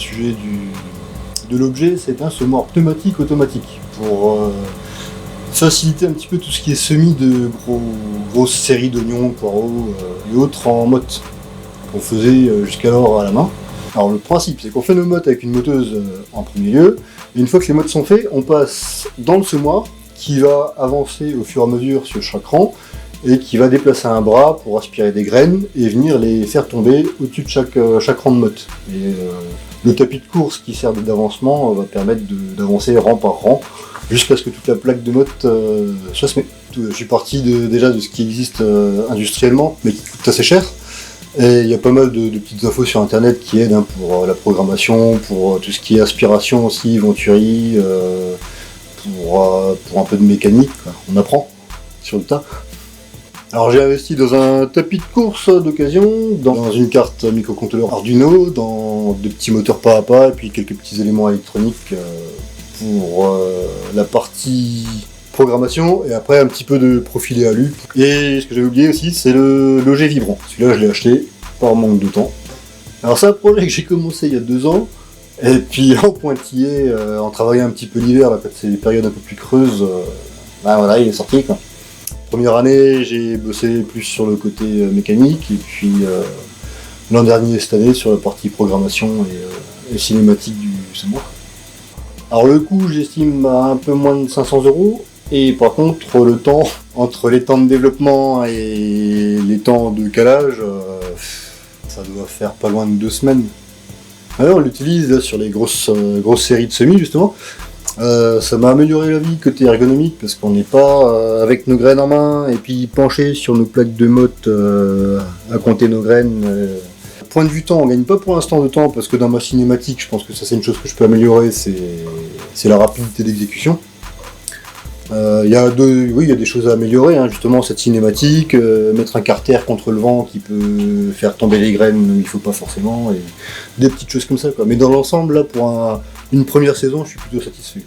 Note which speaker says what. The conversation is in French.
Speaker 1: sujet de l'objet, c'est un semoir pneumatique automatique pour faciliter un petit peu tout ce qui est semis de grosses séries d'oignons, poireaux et autres en motte qu'on faisait jusqu'alors à la main. Alors le principe, c'est qu'on fait nos mottes avec une moteuse en premier lieu, et une fois que les mottes sont faites, on passe dans le semoir qui va avancer au fur et à mesure sur chaque rang et qui va déplacer un bras pour aspirer des graines et venir les faire tomber au-dessus de chaque rang de motte. Et le tapis de course qui sert d'avancement va permettre d'avancer rang par rang jusqu'à ce que toute la plaque de motte soit semée. Je suis parti déjà de ce qui existe industriellement, mais qui coûte assez cher. Et il y a pas mal de petites infos sur internet qui aident pour la programmation, pour tout ce qui est aspiration aussi, venturerie, pour un peu de mécanique, quoi. On apprend sur le tas. Alors j'ai investi dans un tapis de course d'occasion, dans une carte microcontrôleur Arduino, dans des petits moteurs pas à pas, et puis quelques petits éléments électroniques pour la partie programmation, et après un petit peu de profilé alu. Et ce que j'avais oublié aussi, c'est le loger vibrant. Celui-là, je l'ai acheté par manque de temps. Alors c'est un projet que j'ai commencé il y a 2 ans, et puis en pointillé, en travaillant un petit peu l'hiver, là, quand c'est des périodes un peu plus creuses, voilà, il est sorti, quoi. Première année, j'ai bossé plus sur le côté mécanique, et puis l'an dernier, cette année, sur la partie programmation et cinématique du semoir. Alors le coût, j'estime à un peu moins de 500 €. Et par contre, le temps, entre les temps de développement et les temps de calage, ça doit faire pas loin de 2 semaines. Alors on l'utilise là, sur les grosses séries de semis, justement. Ça m'a amélioré la vie côté ergonomique, parce qu'on n'est pas avec nos graines en main et puis penché sur nos plaques de motte à compter nos graines. Point de vue temps, on gagne pas pour l'instant de temps, parce que dans ma cinématique, je pense que ça c'est une chose que je peux améliorer, c'est la rapidité d'exécution. Il y a des choses à améliorer, hein, justement cette cinématique, mettre un carter contre le vent qui peut faire tomber les graines où il faut pas forcément, et des petites choses comme ça, quoi. Mais dans l'ensemble, là, pour une première saison, je suis plutôt satisfait.